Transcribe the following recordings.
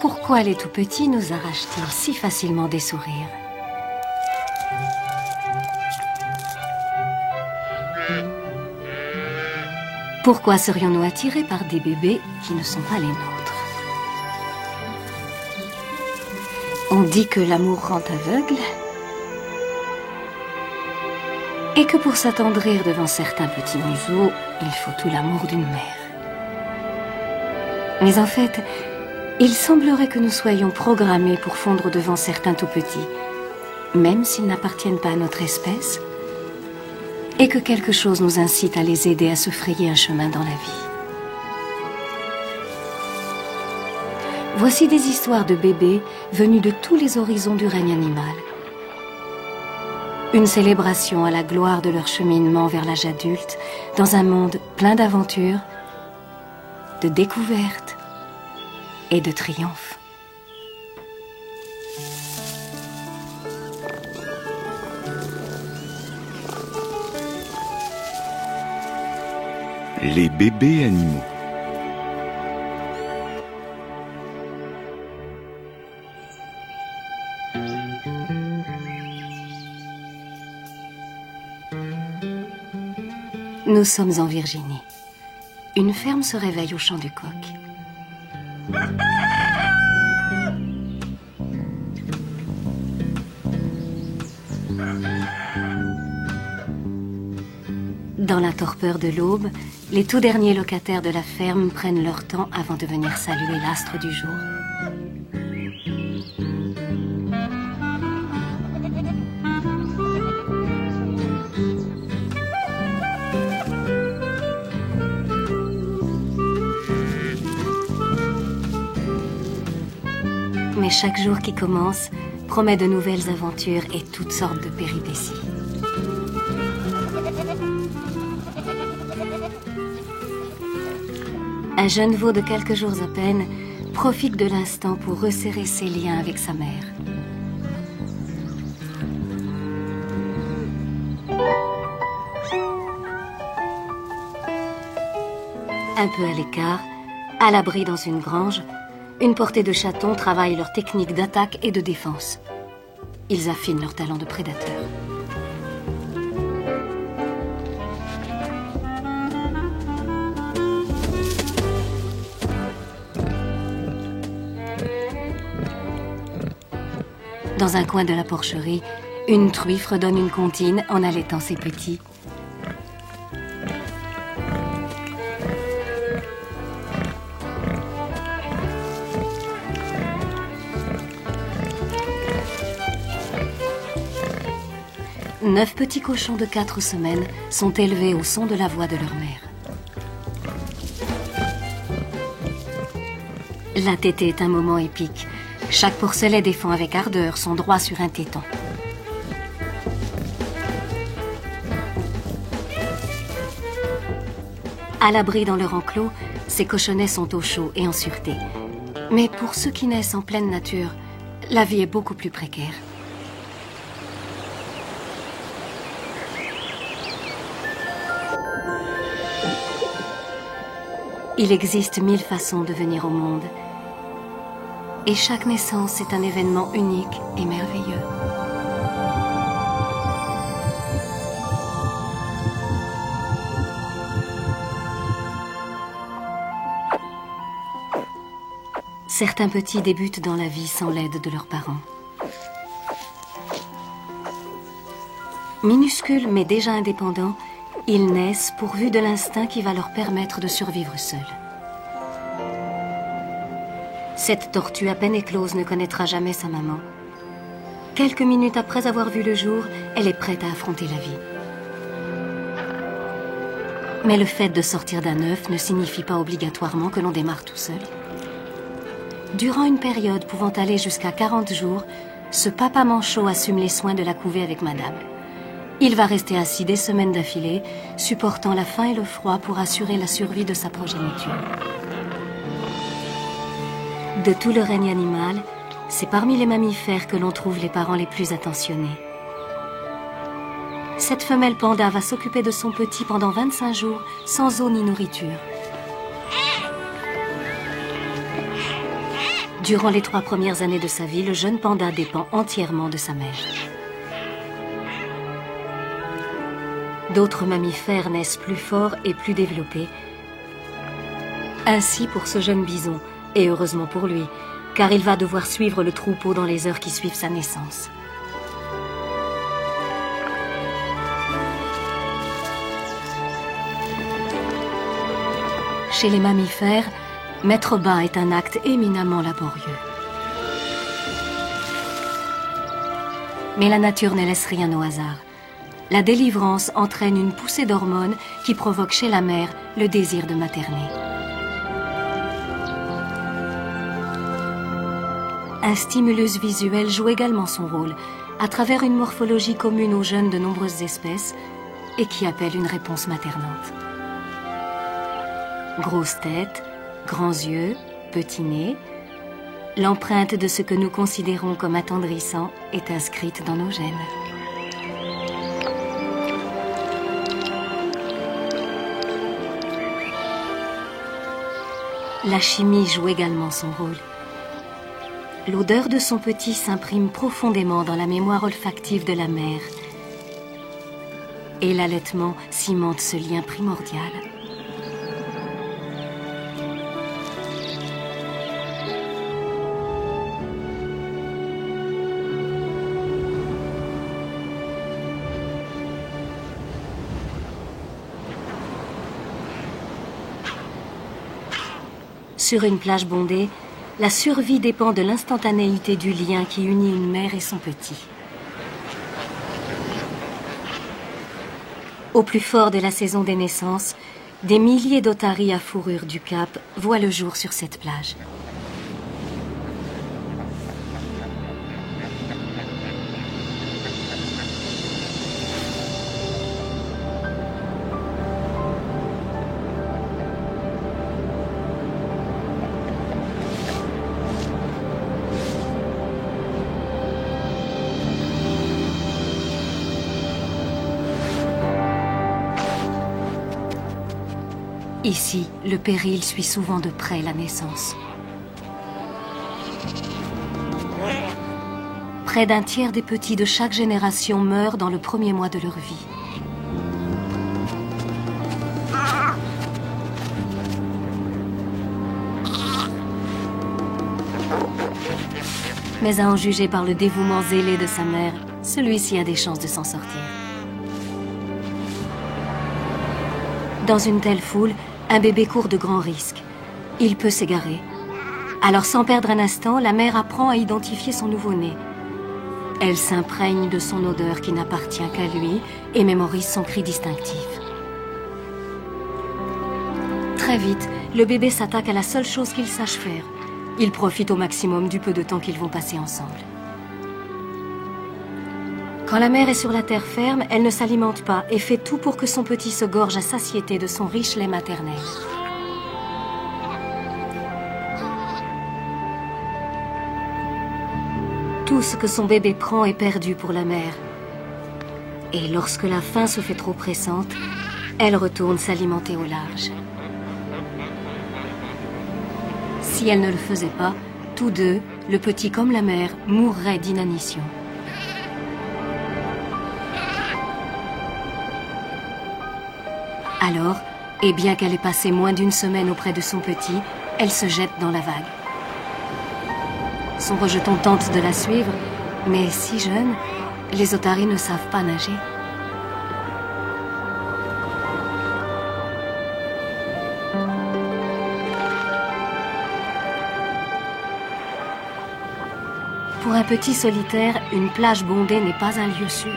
Pourquoi les tout-petits nous arrachent-ils si facilement des sourires? Pourquoi serions-nous attirés par des bébés qui ne sont pas les nôtres? On dit que l'amour rend aveugle et que pour s'attendrir devant certains petits museaux, il faut tout l'amour d'une mère. Mais en fait, il semblerait que nous soyons programmés pour fondre devant certains tout-petits, même s'ils n'appartiennent pas à notre espèce, et que quelque chose nous incite à les aider à se frayer un chemin dans la vie. Voici des histoires de bébés venus de tous les horizons du règne animal. Une célébration à la gloire de leur cheminement vers l'âge adulte, dans un monde plein d'aventures, de découvertes et de triomphes. Les bébés animaux. Nous sommes en Virginie. Une ferme se réveille au chant du coq. Dans la torpeur de l'aube, les tout derniers locataires de la ferme prennent leur temps avant de venir saluer l'astre du jour. Mais chaque jour qui commence promet de nouvelles aventures et toutes sortes de péripéties. Un jeune veau de quelques jours à peine profite de l'instant pour resserrer ses liens avec sa mère. Un peu à l'écart, à l'abri dans une grange, une portée de chatons travaillent leurs techniques d'attaque et de défense. Ils affinent leur talent de prédateur. Dans un coin de la porcherie, une truie fredonne une comptine en allaitant ses petits. Neuf petits cochons de 4 semaines sont élevés au son de la voix de leur mère. La tétée est un moment épique. Chaque porcelet défend avec ardeur son droit sur un téton. À l'abri dans leur enclos, ces cochonnets sont au chaud et en sûreté. Mais pour ceux qui naissent en pleine nature, la vie est beaucoup plus précaire. Il existe 1000 façons de venir au monde. Et chaque naissance est un événement unique et merveilleux. Certains petits débutent dans la vie sans l'aide de leurs parents. Minuscules mais déjà indépendants, ils naissent pourvus de l'instinct qui va leur permettre de survivre seuls. Cette tortue à peine éclose ne connaîtra jamais sa maman. Quelques minutes après avoir vu le jour, elle est prête à affronter la vie. Mais le fait de sortir d'un œuf ne signifie pas obligatoirement que l'on démarre tout seul. Durant une période pouvant aller jusqu'à 40 jours, ce papa manchot assume les soins de la couvée avec madame. Il va rester assis des semaines d'affilée, supportant la faim et le froid pour assurer la survie de sa progéniture. De tout le règne animal, c'est parmi les mammifères que l'on trouve les parents les plus attentionnés. Cette femelle panda va s'occuper de son petit pendant 25 jours, sans eau ni nourriture. Durant les 3 premières années de sa vie, le jeune panda dépend entièrement de sa mère. D'autres mammifères naissent plus forts et plus développés. Ainsi pour ce jeune bison, et heureusement pour lui, car il va devoir suivre le troupeau dans les heures qui suivent sa naissance. Chez les mammifères, mettre bas est un acte éminemment laborieux. Mais la nature ne laisse rien au hasard. La délivrance entraîne une poussée d'hormones qui provoque chez la mère le désir de materner. Un stimulus visuel joue également son rôle, à travers une morphologie commune aux jeunes de nombreuses espèces et qui appelle une réponse maternante. Grosse tête, grands yeux, petit nez, l'empreinte de ce que nous considérons comme attendrissant est inscrite dans nos gènes. La chimie joue également son rôle. L'odeur de son petit s'imprime profondément dans la mémoire olfactive de la mère. Et l'allaitement cimente ce lien primordial. Sur une plage bondée, la survie dépend de l'instantanéité du lien qui unit une mère et son petit. Au plus fort de la saison des naissances, des milliers d'otaries à fourrure du Cap voient le jour sur cette plage. Ici, le péril suit souvent de près la naissance. Près d'un tiers des petits de chaque génération meurent dans le premier mois de leur vie. Mais à en juger par le dévouement zélé de sa mère, celui-ci a des chances de s'en sortir. Dans une telle foule, un bébé court de grands risques. Il peut s'égarer. Alors sans perdre un instant, la mère apprend à identifier son nouveau-né. Elle s'imprègne de son odeur qui n'appartient qu'à lui et mémorise son cri distinctif. Très vite, le bébé s'attaque à la seule chose qu'il sache faire. Il profite au maximum du peu de temps qu'ils vont passer ensemble. Quand la mère est sur la terre ferme, elle ne s'alimente pas et fait tout pour que son petit se gorge à satiété de son riche lait maternel. Tout ce que son bébé prend est perdu pour la mère. Et lorsque la faim se fait trop pressante, elle retourne s'alimenter au large. Si elle ne le faisait pas, tous deux, le petit comme la mère, mourraient d'inanition. Alors, et bien qu'elle ait passé moins d'une semaine auprès de son petit, elle se jette dans la vague. Son rejeton tente de la suivre, mais si jeune, les otaries ne savent pas nager. Pour un petit solitaire, une plage bondée n'est pas un lieu sûr.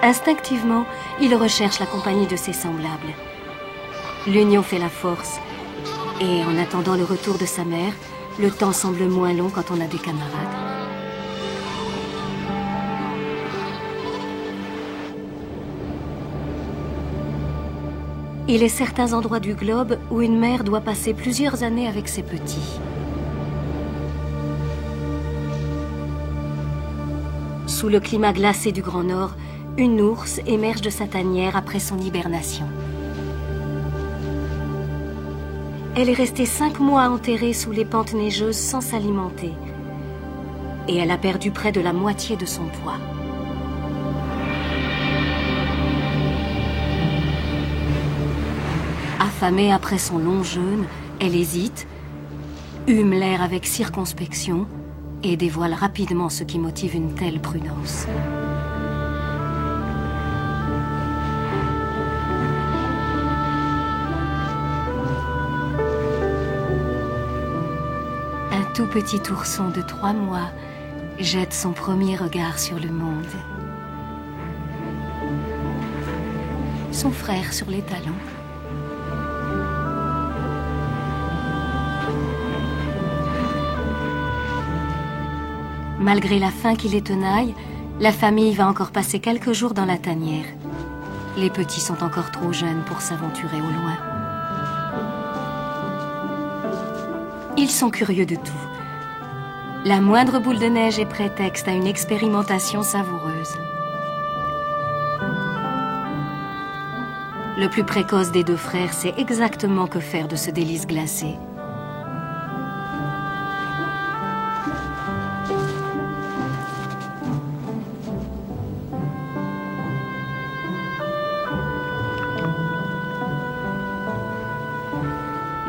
Instinctivement, il recherche la compagnie de ses semblables. L'union fait la force, et en attendant le retour de sa mère, le temps semble moins long quand on a des camarades. Il est certains endroits du globe où une mère doit passer plusieurs années avec ses petits. Sous le climat glacé du Grand Nord, une ours émerge de sa tanière après son hibernation. elle est restée 5 mois enterrée sous les pentes neigeuses sans s'alimenter. Et elle a perdu près de la moitié de son poids. Affamée après son long jeûne, elle hésite, hume l'air avec circonspection et dévoile rapidement ce qui motive une telle prudence. Un tout petit ourson de 3 mois jette son premier regard sur le monde. Son frère sur les talons. Malgré la faim qui les tenaille, la famille va encore passer quelques jours dans la tanière. Les petits sont encore trop jeunes pour s'aventurer au loin. Ils sont curieux de tout. La moindre boule de neige est prétexte à une expérimentation savoureuse. Le plus précoce des 2 frères sait exactement que faire de ce délice glacé.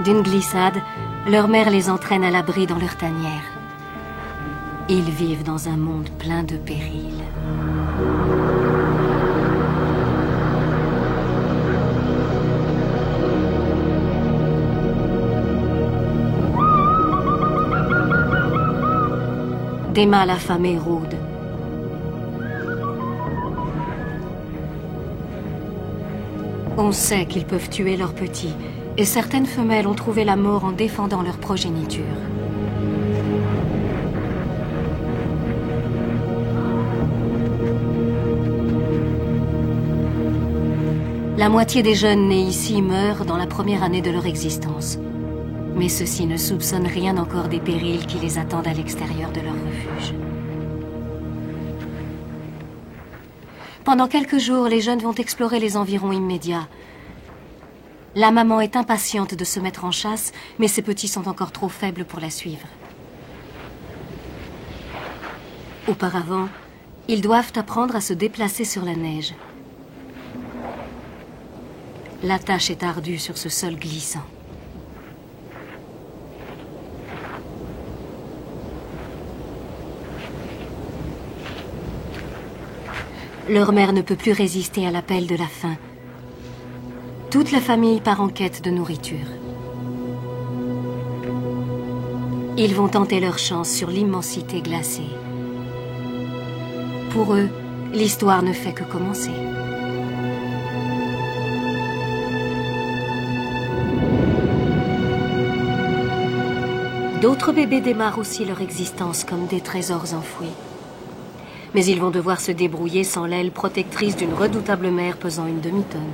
D'une glissade, leur mère les entraîne à l'abri dans leur tanière. Ils vivent dans un monde plein de périls. Des mâles affamés rôdent. On sait qu'ils peuvent tuer leurs petits, et certaines femelles ont trouvé la mort en défendant leur progéniture. La moitié des jeunes nés ici meurent dans la première année de leur existence. Mais ceux-ci ne soupçonnent rien encore des périls qui les attendent à l'extérieur de leur refuge. Pendant quelques jours, les jeunes vont explorer les environs immédiats. La maman est impatiente de se mettre en chasse, mais ses petits sont encore trop faibles pour la suivre. Auparavant, ils doivent apprendre à se déplacer sur la neige. La tâche est ardue sur ce sol glissant. Leur mère ne peut plus résister à l'appel de la faim. Toute la famille part en quête de nourriture. Ils vont tenter leur chance sur l'immensité glacée. Pour eux, l'histoire ne fait que commencer. D'autres bébés démarrent aussi leur existence comme des trésors enfouis. Mais ils vont devoir se débrouiller sans l'aile protectrice d'une redoutable mère pesant une demi-tonne.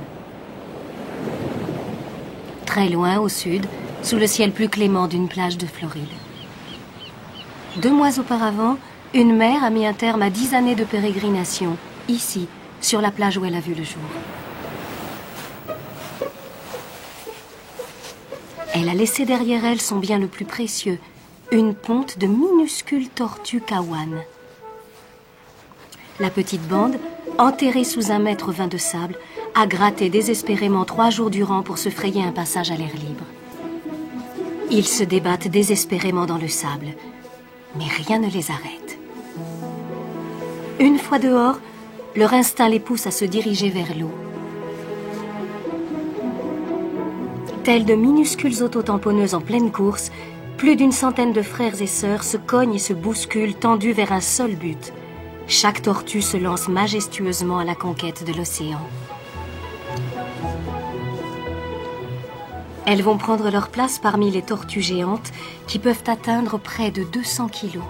Très loin, au sud, sous le ciel plus clément d'une plage de Floride. 2 mois auparavant, une mère a mis un terme à 10 années de pérégrination, ici, sur la plage où elle a vu le jour. Elle a laissé derrière elle son bien le plus précieux, une ponte de minuscules tortues kawan. La petite bande, enterrée sous 1,20 m de sable, a gratté désespérément 3 jours durant pour se frayer un passage à l'air libre. Ils se débattent désespérément dans le sable, mais rien ne les arrête. Une fois dehors, leur instinct les pousse à se diriger vers l'eau. Tels de minuscules autotamponneuses en pleine course, plus d'une centaine de frères et sœurs se cognent et se bousculent tendus vers un seul but. Chaque tortue se lance majestueusement à la conquête de l'océan. Elles vont prendre leur place parmi les tortues géantes qui peuvent atteindre près de 200 kilos.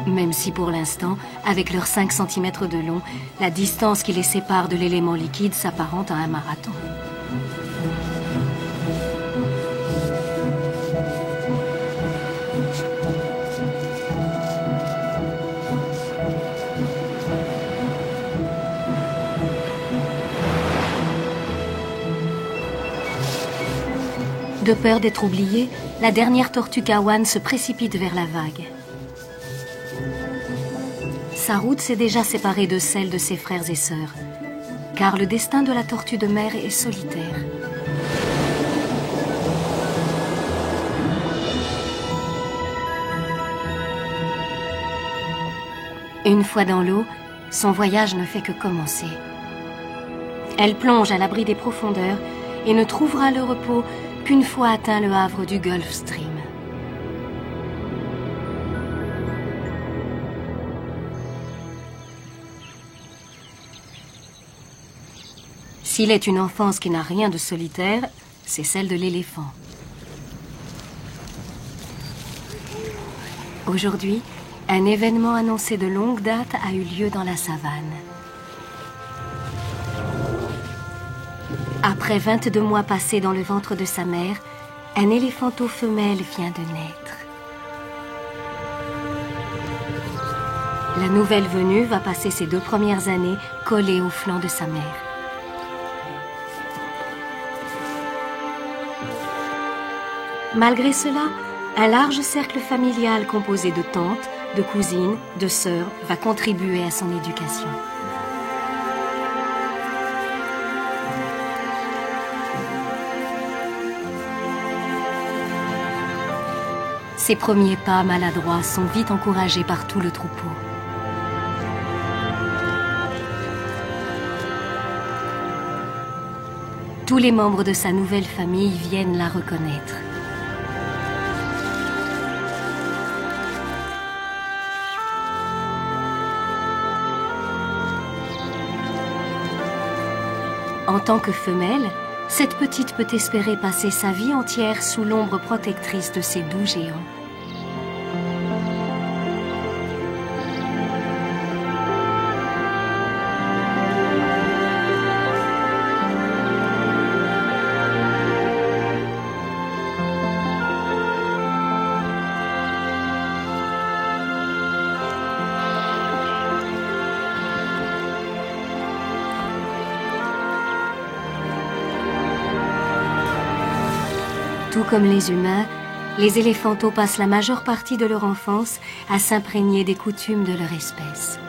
Même si pour l'instant, avec leurs 5 cm de long, la distance qui les sépare de l'élément liquide s'apparente à un marathon. De peur d'être oubliée, la dernière tortue Kawan se précipite vers la vague. Sa route s'est déjà séparée de celle de ses frères et sœurs, car le destin de la tortue de mer est solitaire. Une fois dans l'eau, son voyage ne fait que commencer. Elle plonge à l'abri des profondeurs et ne trouvera le repos qu'une fois atteint le havre du Gulf Stream. S'il est une enfance qui n'a rien de solitaire, c'est celle de l'éléphant. Aujourd'hui, un événement annoncé de longue date a eu lieu dans la savane. Après 22 mois passés dans le ventre de sa mère, un éléphanteau femelle vient de naître. La nouvelle venue va passer ses 2 premières années collée au flanc de sa mère. Malgré cela, un large cercle familial composé de tantes, de cousines, de sœurs va contribuer à son éducation. Ses premiers pas maladroits sont vite encouragés par tout le troupeau. Tous les membres de sa nouvelle famille viennent la reconnaître. En tant que femelle, cette petite peut espérer passer sa vie entière sous l'ombre protectrice de ces doux géants. Tout comme les humains, les éléphantaux passent la majeure partie de leur enfance à s'imprégner des coutumes de leur espèce.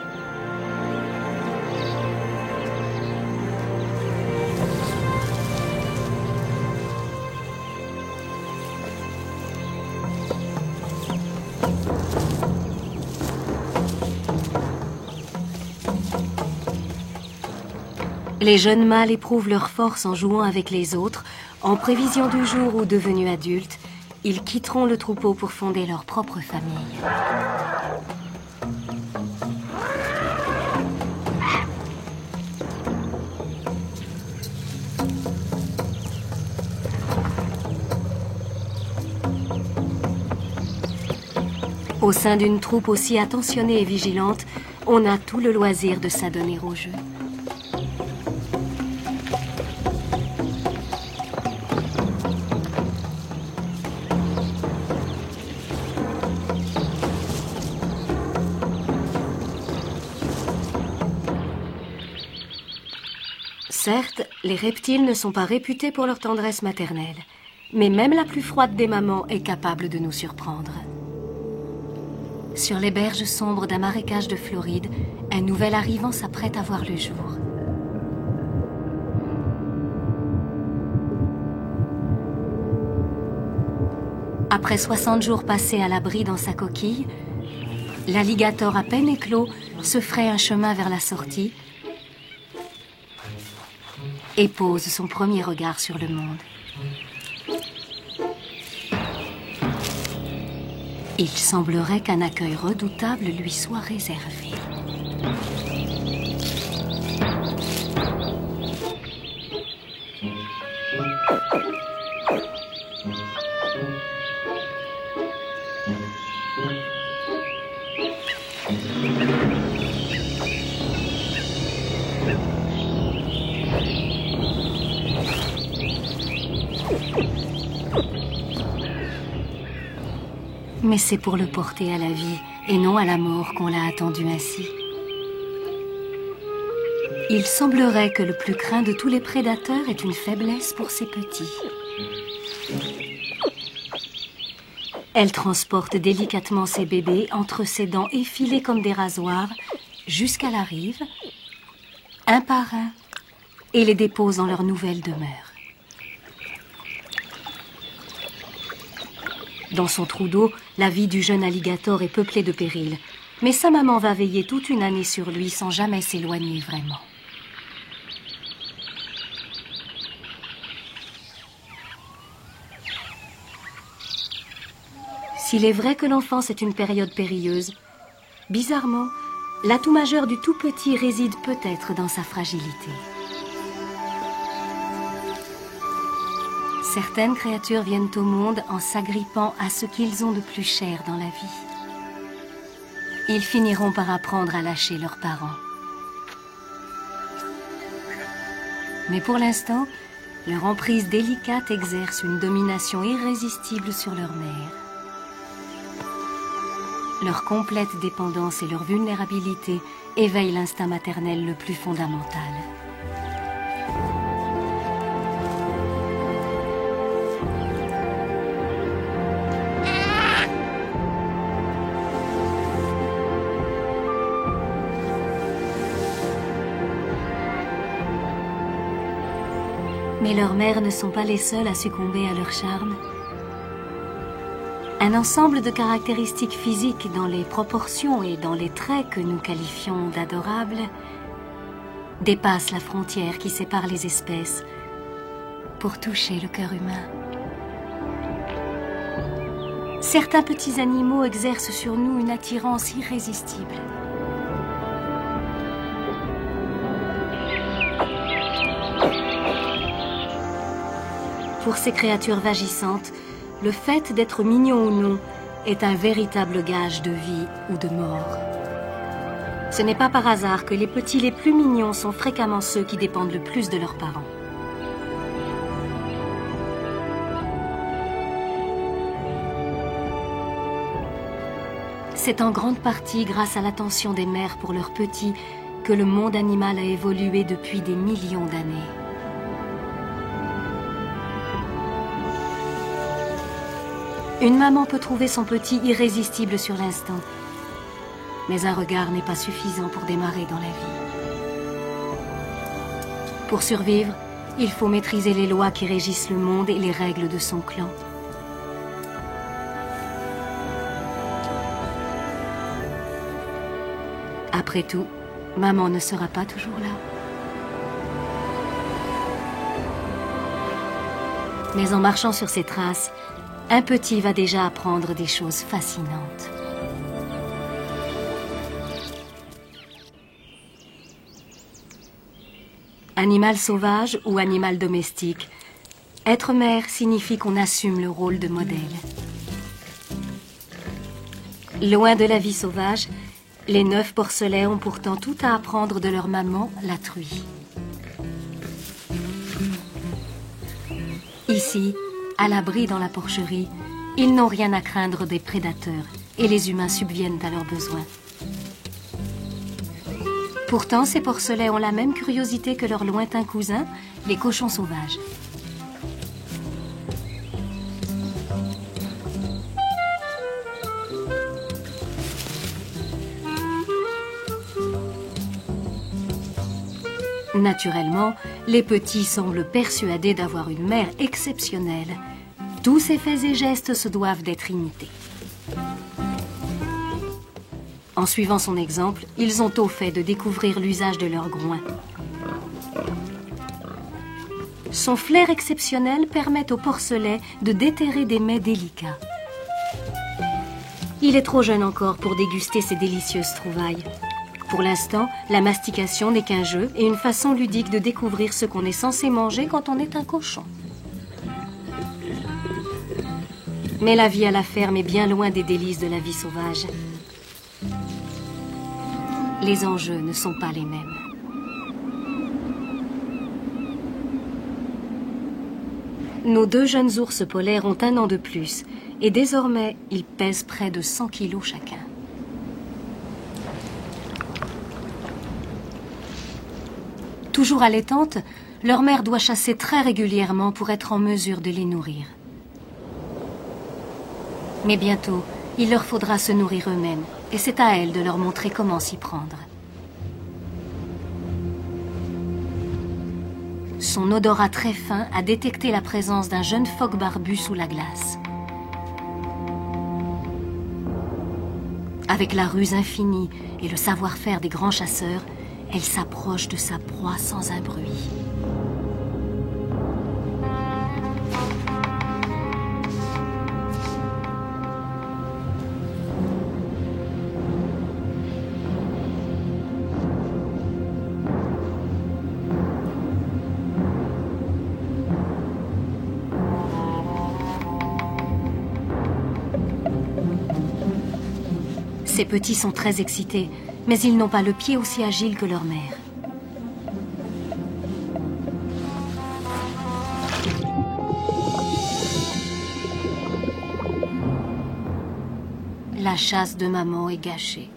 Les jeunes mâles éprouvent leur force en jouant avec les autres, en prévision du jour où, devenus adultes, ils quitteront le troupeau pour fonder leur propre famille. Au sein d'une troupe aussi attentionnée et vigilante, on a tout le loisir de s'adonner au jeu. Certes, les reptiles ne sont pas réputés pour leur tendresse maternelle, mais même la plus froide des mamans est capable de nous surprendre. Sur les berges sombres d'un marécage de Floride, un nouvel arrivant s'apprête à voir le jour. Après 60 jours passés à l'abri dans sa coquille, l'alligator à peine éclos se fraye un chemin vers la sortie et pose son premier regard sur le monde. Il semblerait qu'un accueil redoutable lui soit réservé. Mais c'est pour le porter à la vie et non à la mort qu'on l'a attendu ainsi. Il semblerait que le plus craint de tous les prédateurs ait une faiblesse pour ses petits. Elle transporte délicatement ses bébés entre ses dents effilées comme des rasoirs jusqu'à la rive, un par un, et les dépose dans leur nouvelle demeure. Dans son trou d'eau, la vie du jeune alligator est peuplée de périls, mais sa maman va veiller toute une année sur lui sans jamais s'éloigner vraiment. S'il est vrai que l'enfance est une période périlleuse, bizarrement, l'atout majeur du tout petit réside peut-être dans sa fragilité. Certaines créatures viennent au monde en s'agrippant à ce qu'ils ont de plus cher dans la vie. Ils finiront par apprendre à lâcher leurs parents. Mais pour l'instant, leur emprise délicate exerce une domination irrésistible sur leur mère. Leur complète dépendance et leur vulnérabilité éveillent l'instinct maternel le plus fondamental. Mais leurs mères ne sont pas les seules à succomber à leur charme. Un ensemble de caractéristiques physiques dans les proportions et dans les traits que nous qualifions d'adorables dépasse la frontière qui sépare les espèces pour toucher le cœur humain. Certains petits animaux exercent sur nous une attirance irrésistible. Pour ces créatures vagissantes, le fait d'être mignon ou non est un véritable gage de vie ou de mort. Ce n'est pas par hasard que les petits les plus mignons sont fréquemment ceux qui dépendent le plus de leurs parents. C'est en grande partie grâce à l'attention des mères pour leurs petits que le monde animal a évolué depuis des millions d'années. Une maman peut trouver son petit irrésistible sur l'instant, mais un regard n'est pas suffisant pour démarrer dans la vie. Pour survivre, il faut maîtriser les lois qui régissent le monde et les règles de son clan. Après tout, maman ne sera pas toujours là. Mais en marchant sur ses traces, un petit va déjà apprendre des choses fascinantes. Animal sauvage ou animal domestique, être mère signifie qu'on assume le rôle de modèle. Loin de la vie sauvage, les 9 porcelets ont pourtant tout à apprendre de leur maman, la truie. Ici, à l'abri dans la porcherie, ils n'ont rien à craindre des prédateurs et les humains subviennent à leurs besoins. Pourtant, ces porcelets ont la même curiosité que leurs lointains cousins, les cochons sauvages. Naturellement, les petits semblent persuadés d'avoir une mère exceptionnelle. Tous ses faits et gestes se doivent d'être imités. En suivant son exemple, ils ont au fait de découvrir l'usage de leur groin. Son flair exceptionnel permet au porcelet de déterrer des mets délicats. Il est trop jeune encore pour déguster ces délicieuses trouvailles. Pour l'instant, la mastication n'est qu'un jeu et une façon ludique de découvrir ce qu'on est censé manger quand on est un cochon. Mais la vie à la ferme est bien loin des délices de la vie sauvage. Les enjeux ne sont pas les mêmes. Nos 2 jeunes ours polaires ont 1 an de plus et désormais, ils pèsent près de 100 kilos chacun. Toujours allaitantes, leur mère doit chasser très régulièrement pour être en mesure de les nourrir. Mais bientôt, il leur faudra se nourrir eux-mêmes, et c'est à elles de leur montrer comment s'y prendre. Son odorat très fin a détecté la présence d'un jeune phoque barbu sous la glace. Avec la ruse infinie et le savoir-faire des grands chasseurs, elle s'approche de sa proie sans un bruit. Ces petits sont très excités, mais ils n'ont pas le pied aussi agile que leur mère. La chasse de maman est gâchée.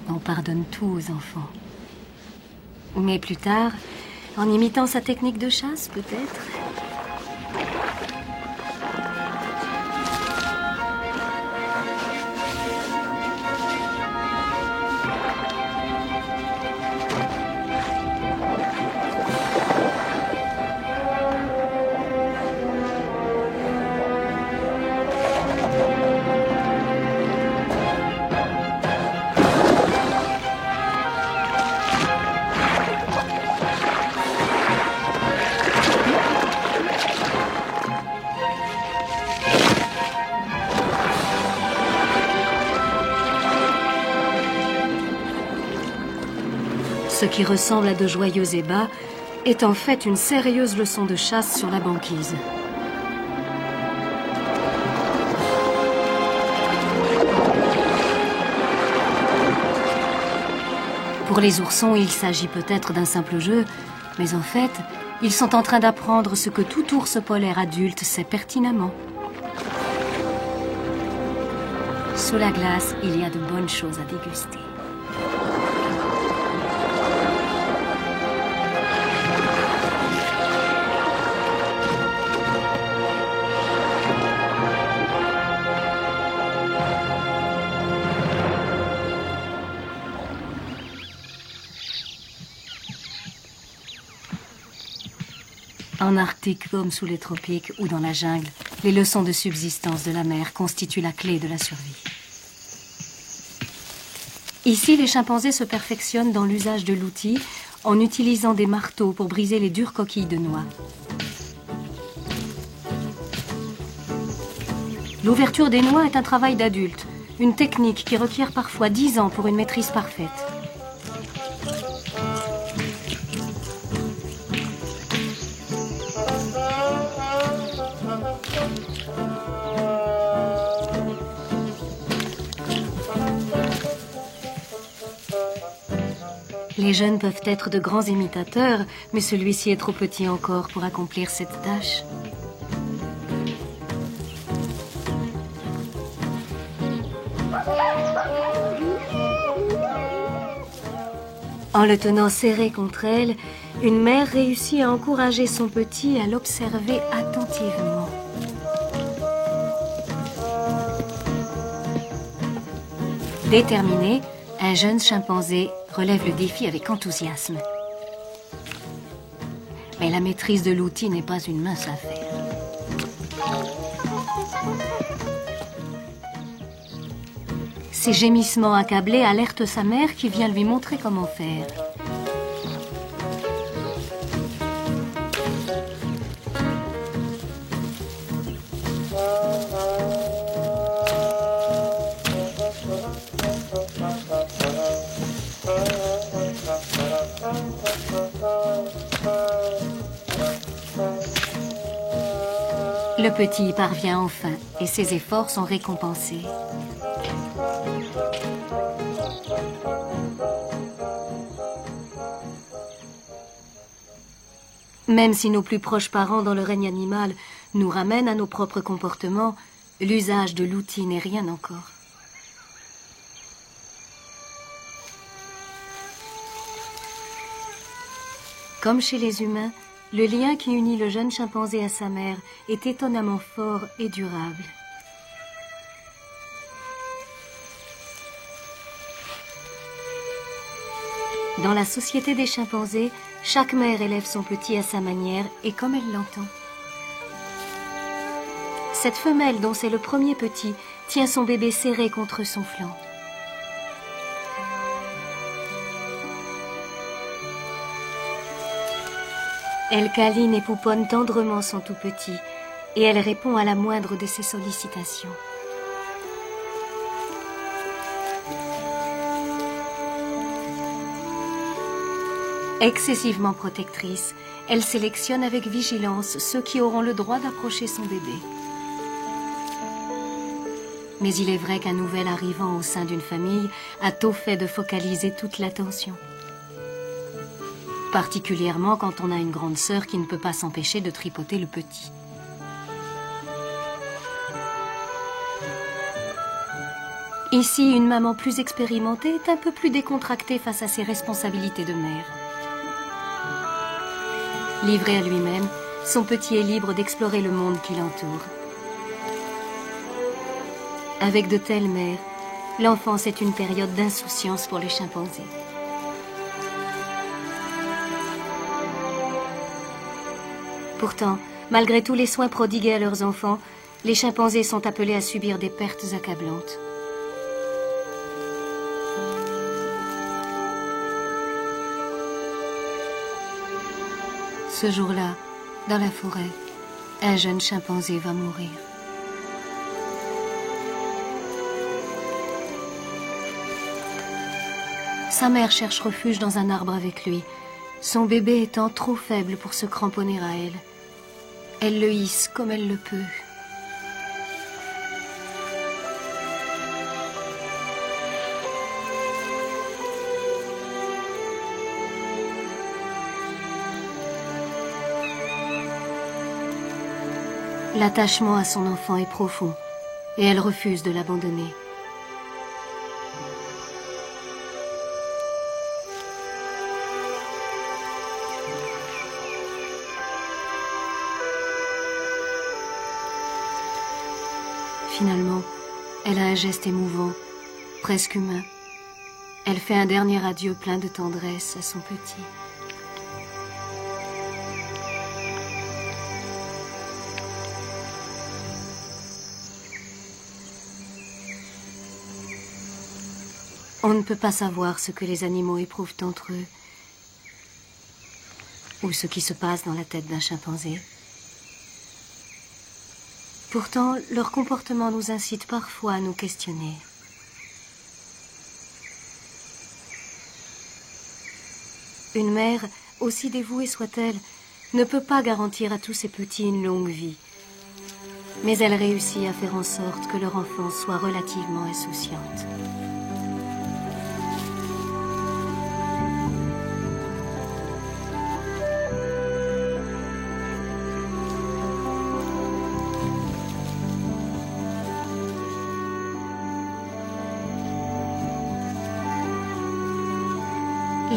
On pardonne tout aux enfants. Mais plus tard, en imitant sa technique de chasse, peut-être. Ce qui ressemble à de joyeux ébats est en fait une sérieuse leçon de chasse sur la banquise. Pour les oursons, il s'agit peut-être d'un simple jeu, mais en fait, ils sont en train d'apprendre ce que tout ours polaire adulte sait pertinemment. Sous la glace, il y a de bonnes choses à déguster. En Arctique comme sous les tropiques ou dans la jungle, les leçons de subsistance de la mer constituent la clé de la survie. Ici, les chimpanzés se perfectionnent dans l'usage de l'outil en utilisant des marteaux pour briser les dures coquilles de noix. L'ouverture des noix est un travail d'adulte, une technique qui requiert parfois 10 ans pour une maîtrise parfaite. Les jeunes peuvent être de grands imitateurs, mais celui-ci est trop petit encore pour accomplir cette tâche. En le tenant serré contre elle, une mère réussit à encourager son petit à l'observer attentivement. Déterminé, un jeune chimpanzé relève le défi avec enthousiasme. Mais la maîtrise de l'outil n'est pas une mince affaire. Ses gémissements accablés alertent sa mère qui vient lui montrer comment faire. Le petit y parvient enfin et ses efforts sont récompensés. Même si nos plus proches parents dans le règne animal nous ramènent à nos propres comportements, l'usage de l'outil n'est rien encore. Comme chez les humains, le lien qui unit le jeune chimpanzé à sa mère est étonnamment fort et durable. Dans la société des chimpanzés, chaque mère élève son petit à sa manière et comme elle l'entend. Cette femelle, dont c'est le premier petit, tient son bébé serré contre son flanc. Elle câline et pouponne tendrement son tout petit, et elle répond à la moindre de ses sollicitations. Excessivement protectrice, elle sélectionne avec vigilance ceux qui auront le droit d'approcher son bébé. Mais il est vrai qu'un nouvel arrivant au sein d'une famille a tôt fait de focaliser toute l'attention. Particulièrement quand on a une grande sœur qui ne peut pas s'empêcher de tripoter le petit. Ici, une maman plus expérimentée est un peu plus décontractée face à ses responsabilités de mère. Livré à lui-même, son petit est libre d'explorer le monde qui l'entoure. Avec de telles mères, l'enfance est une période d'insouciance pour les chimpanzés. Pourtant, malgré tous les soins prodigués à leurs enfants, les chimpanzés sont appelés à subir des pertes accablantes. Ce jour-là, dans la forêt, un jeune chimpanzé va mourir. Sa mère cherche refuge dans un arbre avec lui, son bébé étant trop faible pour se cramponner à elle. Elle le hisse comme elle le peut. L'attachement à son enfant est profond et elle refuse de l'abandonner. Finalement, elle a un geste émouvant, presque humain. Elle fait un dernier adieu plein de tendresse à son petit. On ne peut pas savoir ce que les animaux éprouvent entre eux, ou ce qui se passe dans la tête d'un chimpanzé. Pourtant, leur comportement nous incite parfois à nous questionner. Une mère, aussi dévouée soit-elle, ne peut pas garantir à tous ses petits une longue vie. Mais elle réussit à faire en sorte que leur enfance soit relativement insouciante.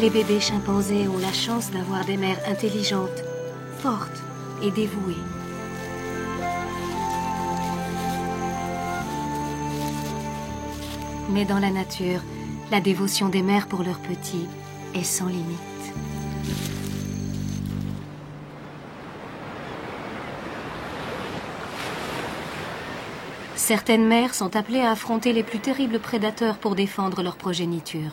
Les bébés chimpanzés ont la chance d'avoir des mères intelligentes, fortes et dévouées. Mais dans la nature, la dévotion des mères pour leurs petits est sans limite. Certaines mères sont appelées à affronter les plus terribles prédateurs pour défendre leur progéniture.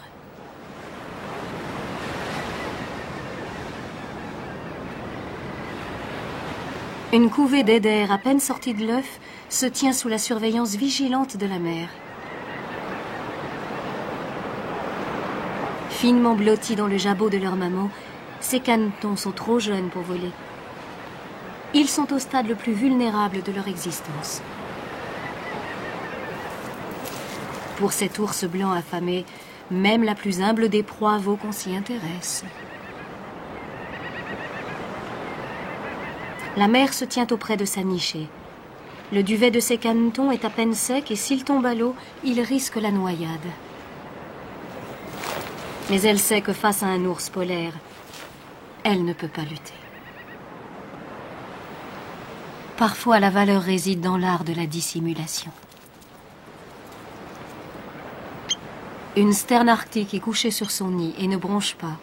Une couvée d'eiders à peine sortie de l'œuf se tient sous la surveillance vigilante de la mère. Finement blottis dans le jabot de leur maman, ces canetons sont trop jeunes pour voler. Ils sont au stade le plus vulnérable de leur existence. Pour cet ours blanc affamé, même la plus humble des proies vaut qu'on s'y intéresse. La mère se tient auprès de sa nichée. Le duvet de ses canetons est à peine sec et s'il tombe à l'eau, il risque la noyade. Mais elle sait que face à un ours polaire, elle ne peut pas lutter. Parfois, la valeur réside dans l'art de la dissimulation. Une sterne arctique est couchée sur son nid et ne bronche pas.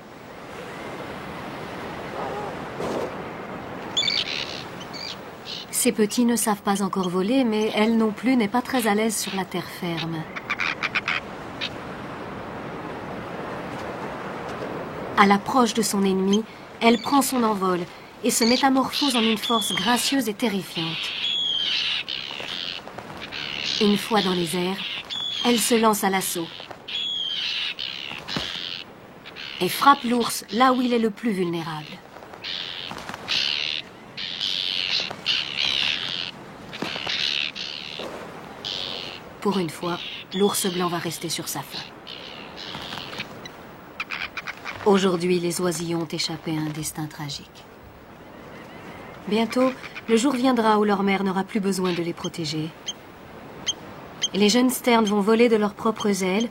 Ces petits ne savent pas encore voler, mais elle non plus n'est pas très à l'aise sur la terre ferme. À l'approche de son ennemi, elle prend son envol et se métamorphose en une force gracieuse et terrifiante. Une fois dans les airs, elle se lance à l'assaut et frappe l'ours là où il est le plus vulnérable. Pour une fois, l'ours blanc va rester sur sa faim. Aujourd'hui, les oisillons ont échappé à un destin tragique. Bientôt, le jour viendra où leur mère n'aura plus besoin de les protéger. Les jeunes sternes vont voler de leurs propres ailes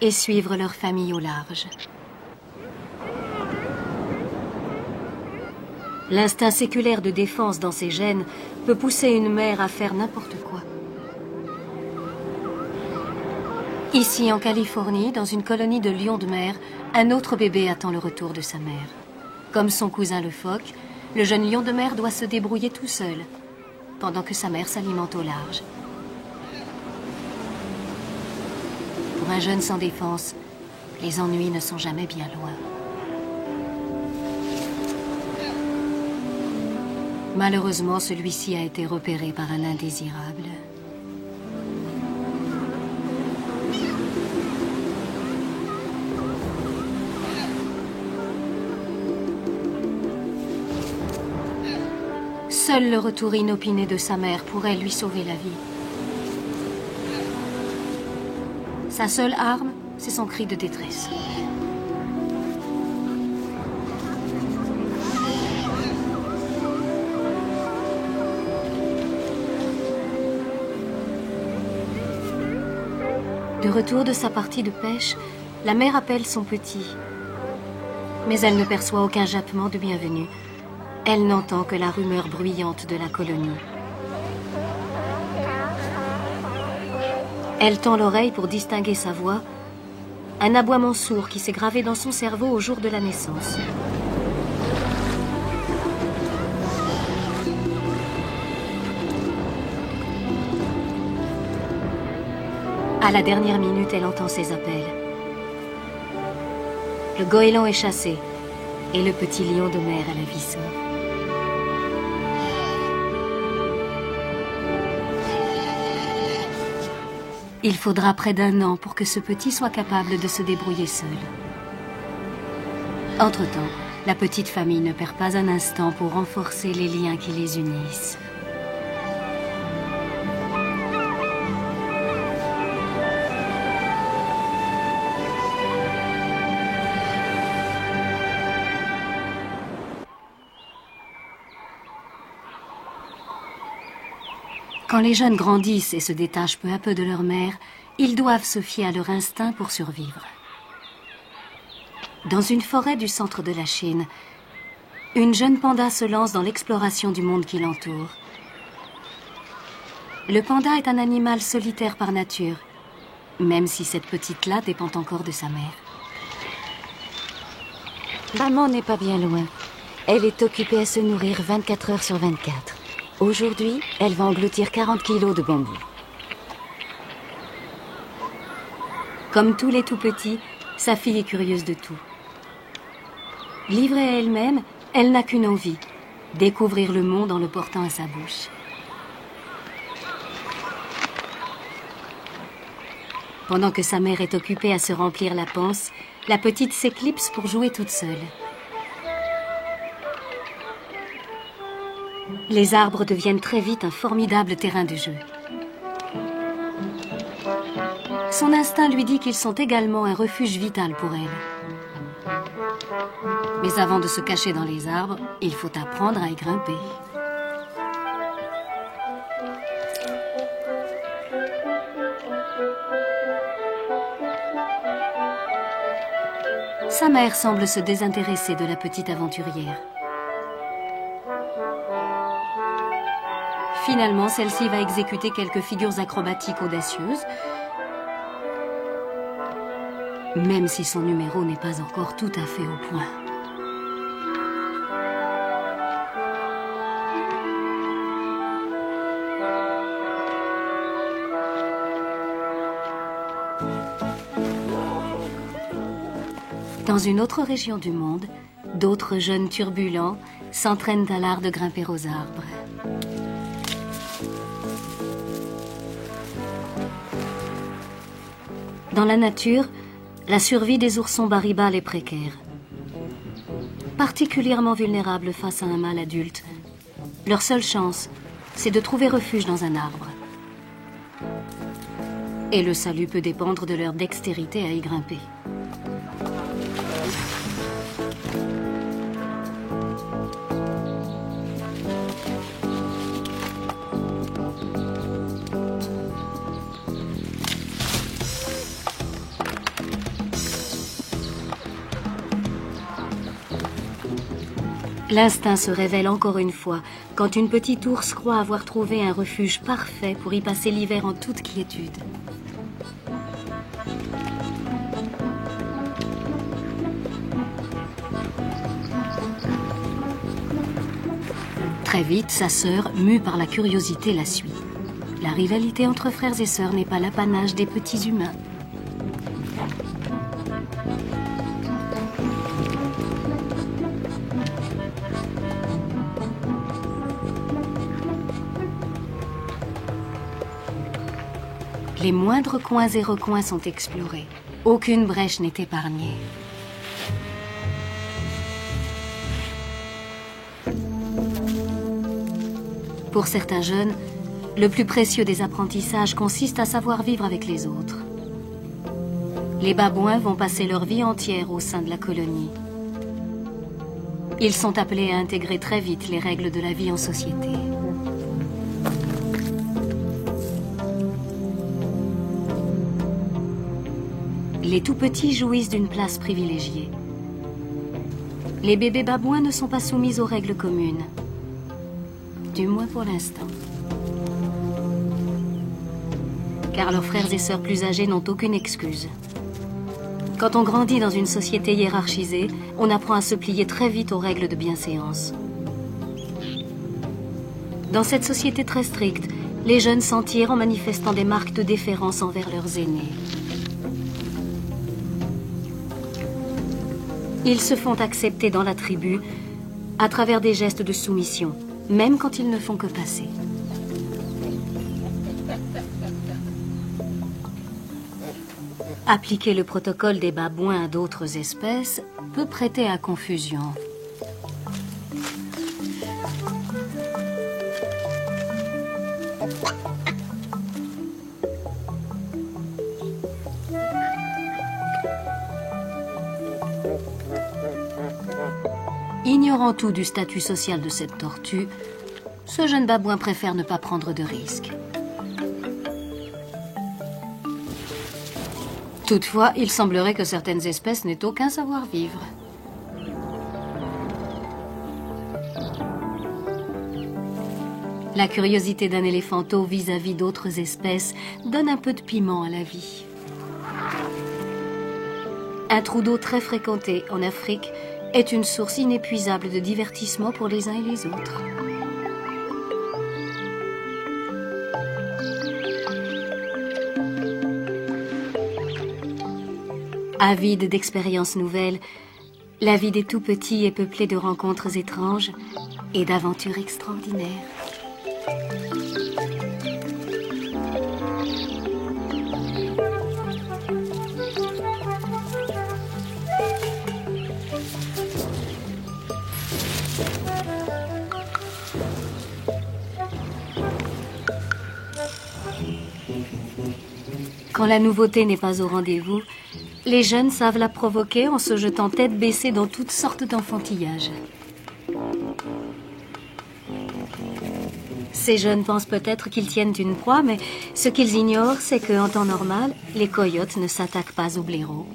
et suivre leur famille au large. L'instinct séculaire de défense dans ses gènes peut pousser une mère à faire n'importe quoi. Ici, en Californie, dans une colonie de lions de mer, un autre bébé attend le retour de sa mère. Comme son cousin le phoque, le jeune lion de mer doit se débrouiller tout seul, pendant que sa mère s'alimente au large. Pour un jeune sans défense, les ennuis ne sont jamais bien loin. Malheureusement, celui-ci a été repéré par un indésirable. Seul le retour inopiné de sa mère pourrait lui sauver la vie. Sa seule arme, c'est son cri de détresse. De retour de sa partie de pêche, la mère appelle son petit. Mais elle ne perçoit aucun jappement de bienvenue. Elle n'entend que la rumeur bruyante de la colonie. Elle tend l'oreille pour distinguer sa voix, un aboiement sourd qui s'est gravé dans son cerveau au jour de la naissance. À la dernière minute, elle entend ses appels. Le goéland est chassé et le petit lion de mer à la vie sauve. Il faudra près d'1 an pour que ce petit soit capable de se débrouiller seul. Entre-temps, la petite famille ne perd pas un instant pour renforcer les liens qui les unissent. Quand les jeunes grandissent et se détachent peu à peu de leur mère, ils doivent se fier à leur instinct pour survivre. Dans une forêt du centre de la Chine, une jeune panda se lance dans l'exploration du monde qui l'entoure. Le panda est un animal solitaire par nature, même si cette petite-là dépend encore de sa mère. Maman n'est pas bien loin. Elle est occupée à se nourrir 24 heures sur 24. Aujourd'hui, elle va engloutir 40 kilos de bambou. Comme tous les tout-petits, sa fille est curieuse de tout. Livrée à elle-même, elle n'a qu'une envie, découvrir le monde en le portant à sa bouche. Pendant que sa mère est occupée à se remplir la panse, la petite s'éclipse pour jouer toute seule. Les arbres deviennent très vite un formidable terrain de jeu. Son instinct lui dit qu'ils sont également un refuge vital pour elle. Mais avant de se cacher dans les arbres, il faut apprendre à y grimper. Sa mère semble se désintéresser de la petite aventurière. Finalement, celle-ci va exécuter quelques figures acrobatiques audacieuses même si son numéro n'est pas encore tout à fait au point. Dans une autre région du monde, d'autres jeunes turbulents s'entraînent à l'art de grimper aux arbres. Dans la nature, la survie des oursons baribales est précaire. Particulièrement vulnérables face à un mâle adulte, leur seule chance, c'est de trouver refuge dans un arbre. Et le salut peut dépendre de leur dextérité à y grimper. L'instinct se révèle encore une fois quand une petite ours croit avoir trouvé un refuge parfait pour y passer l'hiver en toute quiétude. Très vite, sa sœur, mue par la curiosité, la suit. La rivalité entre frères et sœurs n'est pas l'apanage des petits humains. Les moindres coins et recoins sont explorés. Aucune brèche n'est épargnée. Pour certains jeunes, le plus précieux des apprentissages consiste à savoir vivre avec les autres. Les babouins vont passer leur vie entière au sein de la colonie. Ils sont appelés à intégrer très vite les règles de la vie en société. Les tout-petits jouissent d'une place privilégiée. Les bébés babouins ne sont pas soumis aux règles communes. Du moins pour l'instant. Car leurs frères et sœurs plus âgés n'ont aucune excuse. Quand on grandit dans une société hiérarchisée, on apprend à se plier très vite aux règles de bienséance. Dans cette société très stricte, les jeunes s'en tirent en manifestant des marques de déférence envers leurs aînés. Ils se font accepter dans la tribu à travers des gestes de soumission, même quand ils ne font que passer. Appliquer le protocole des babouins à d'autres espèces peut prêter à confusion. Ignorant tout du statut social de cette tortue, ce jeune babouin préfère ne pas prendre de risques. Toutefois, il semblerait que certaines espèces n'aient aucun savoir-vivre. La curiosité d'un éléphanteau vis-à-vis d'autres espèces donne un peu de piment à la vie. Un trou d'eau très fréquenté en Afrique est une source inépuisable de divertissement pour les uns et les autres. Avide d'expériences nouvelles, la vie des tout-petits est peuplée de rencontres étranges et d'aventures extraordinaires. Quand la nouveauté n'est pas au rendez-vous, les jeunes savent la provoquer en se jetant tête baissée dans toutes sortes d'enfantillages. Ces jeunes pensent peut-être qu'ils tiennent une proie, mais ce qu'ils ignorent, c'est qu'en temps normal, les coyotes ne s'attaquent pas aux blaireaux.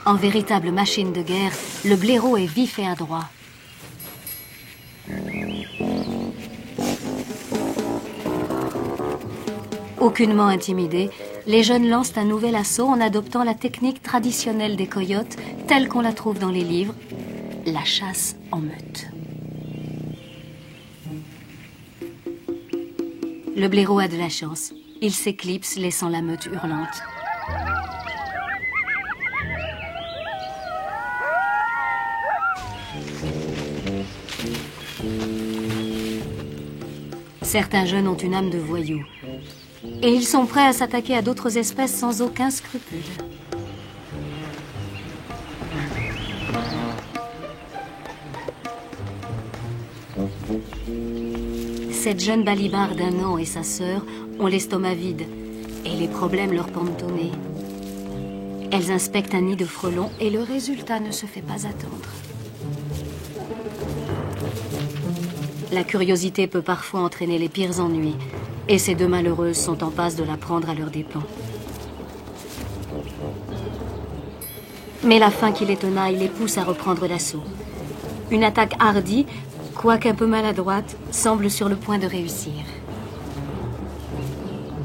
En véritable machine de guerre, le blaireau est vif et adroit. Aucunement intimidés, les jeunes lancent un nouvel assaut en adoptant la technique traditionnelle des coyotes, telle qu'on la trouve dans les livres, la chasse en meute. Le blaireau a de la chance. Il s'éclipse, laissant la meute hurlante. Certains jeunes ont une âme de voyous. Et ils sont prêts à s'attaquer à d'autres espèces sans aucun scrupule. Cette jeune balibarde d'un an et sa sœur ont l'estomac vide et les problèmes leur pendent au nez. Elles inspectent un nid de frelons et le résultat ne se fait pas attendre. La curiosité peut parfois entraîner les pires ennuis et ces deux malheureuses sont en passe de la prendre à leurs dépens. Mais la faim qui les tenaille les pousse à reprendre l'assaut. Une attaque hardie, quoique un peu maladroite, semble sur le point de réussir.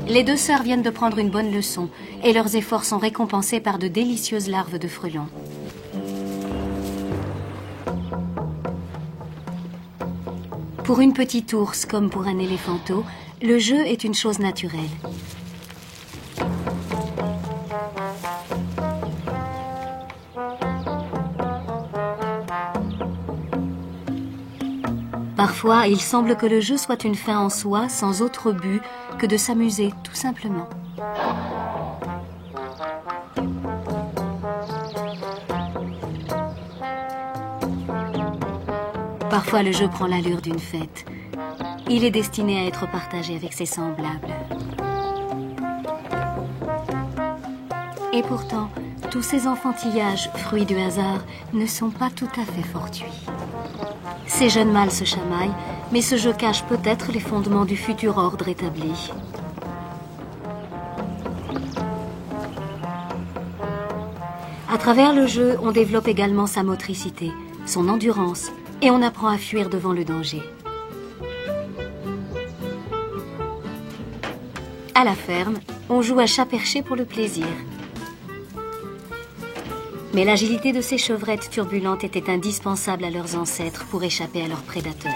Les deux sœurs viennent de prendre une bonne leçon et leurs efforts sont récompensés par de délicieuses larves de frelons. Pour une petite ours comme pour un éléphanteau, le jeu est une chose naturelle. Parfois, il semble que le jeu soit une fin en soi, sans autre but que de s'amuser, tout simplement. Parfois, le jeu prend l'allure d'une fête. Il est destiné à être partagé avec ses semblables. Et pourtant, tous ces enfantillages, fruits du hasard, ne sont pas tout à fait fortuits. Ces jeunes mâles se chamaillent, mais ce jeu cache peut-être les fondements du futur ordre établi. À travers le jeu, on développe également sa motricité, son endurance, et on apprend à fuir devant le danger. À la ferme, on joue à chat perché pour le plaisir. Mais l'agilité de ces chevrettes turbulentes était indispensable à leurs ancêtres pour échapper à leurs prédateurs.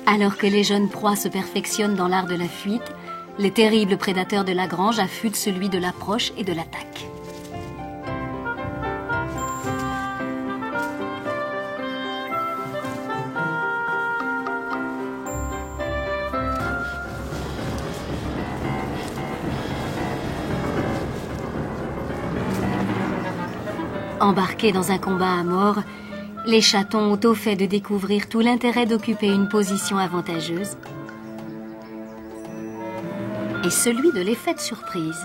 Alors que les jeunes proies se perfectionnent dans l'art de la fuite, les terribles prédateurs de la grange affûtent celui de l'approche et de l'attaque. Embarqués dans un combat à mort, les chatons ont au fait de découvrir tout l'intérêt d'occuper une position avantageuse et celui de l'effet de surprise.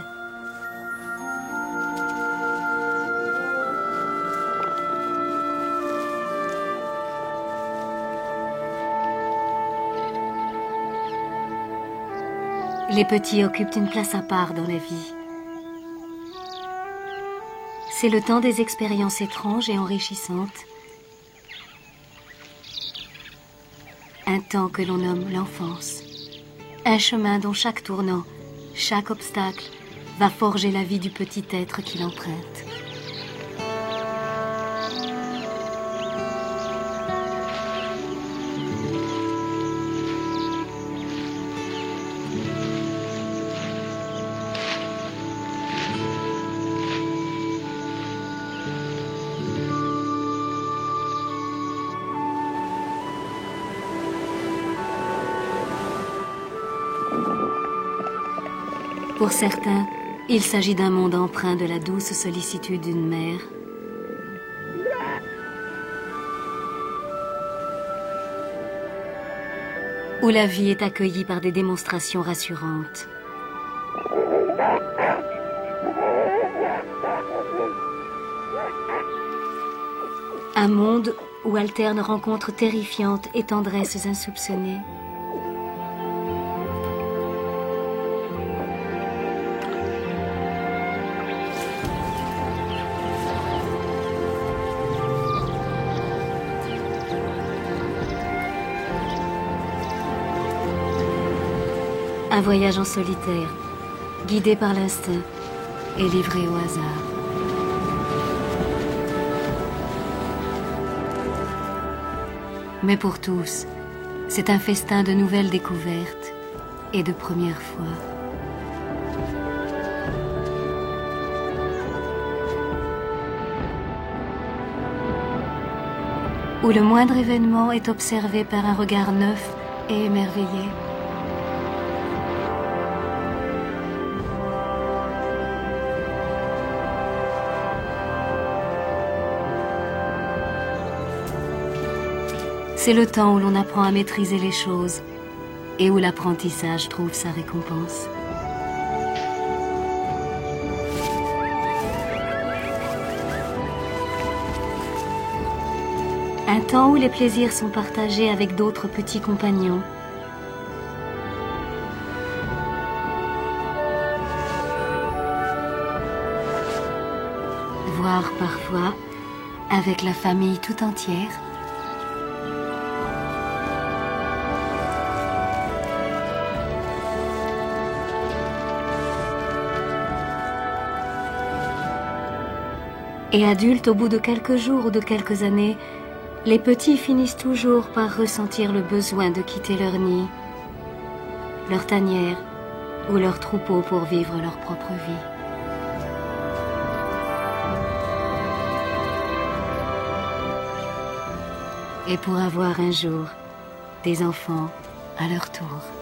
Les petits occupent une place à part dans la vie. C'est le temps des expériences étranges et enrichissantes. Un temps que l'on nomme l'enfance. Un chemin dont chaque tournant, chaque obstacle, va forger la vie du petit être qui l'emprunte. Pour certains, il s'agit d'un monde empreint de la douce sollicitude d'une mère. où la vie est accueillie par des démonstrations rassurantes. Un monde où alternent rencontres terrifiantes et tendresses insoupçonnées. Un voyage en solitaire, guidé par l'instinct et livré au hasard. Mais pour tous, c'est un festin de nouvelles découvertes et de premières fois. Où le moindre événement est observé par un regard neuf et émerveillé. C'est le temps où l'on apprend à maîtriser les choses et où l'apprentissage trouve sa récompense. Un temps où les plaisirs sont partagés avec d'autres petits compagnons. Voire parfois avec la famille tout entière. Et adultes, au bout de quelques jours ou de quelques années, les petits finissent toujours par ressentir le besoin de quitter leur nid, leur tanière ou leur troupeau pour vivre leur propre vie. Et pour avoir un jour des enfants à leur tour.